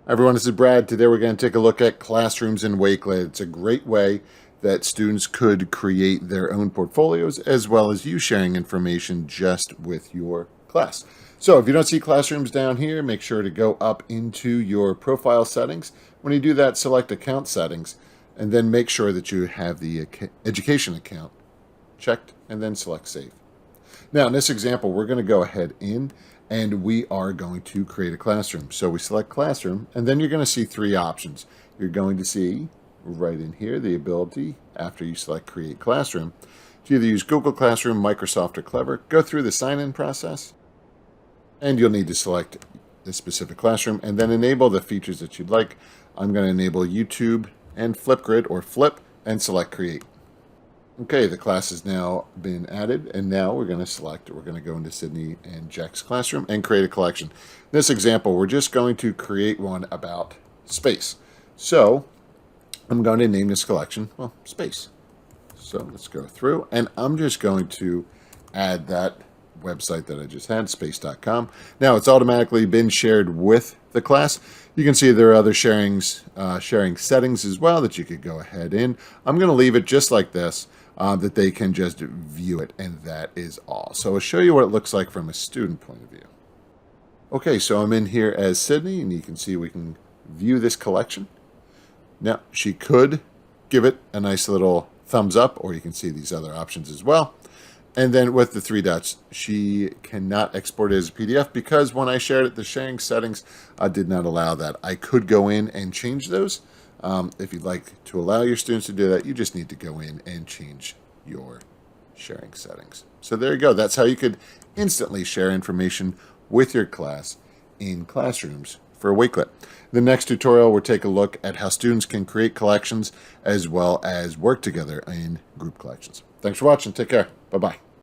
Hi everyone, this is Brad. Today we're going to take a look at classrooms in Wakelet. It's a great way that students could create their own portfolios as well as you sharing information just with your class. So if you don't see classrooms down here, make sure to go up into your profile settings. When you do that, select account settings and then make sure that you have the education account checked and then select save. Now in this example, we're going to go ahead and we are going to create a classroom. So we select classroom, and then you're going to see three options. You're going to see right in here the ability, after you select create classroom, to either use Google Classroom, Microsoft, or Clever. Go through the sign-in process, and you'll need to select the specific classroom, and then enable the features that you'd like. I'm going to enable YouTube and Flipgrid or Flip, and select create. Okay, the class has now been added, and now we're going to go into Sydney and Jack's classroom and create a collection. In this example, we're just going to create one about space. So I'm going to name this collection, well, space. So let's go through, and I'm just going to add that website that I just had, space.com. Now it's automatically been shared with the class. You can see there are other sharing settings as well that you could go ahead in. I'm going to leave it just like this. That they can just view it, and that is all. So I'll show you what it looks like from a student point of view. Okay, so I'm in here as Sydney, and you can see we can view this collection. Now, she could give it a nice little thumbs up, or you can see these other options as well. And then with the three dots, she cannot export it as a PDF because when I shared it, the sharing settings did not allow that. I could go in and change those. If you'd like to allow your students to do that, you just need to go in and change your sharing settings. So there you go. That's how you could instantly share information with your class in classrooms for Wakelet. The next tutorial, we'll take a look at how students can create collections as well as work together in group collections. Thanks for watching. Take care. Bye-bye.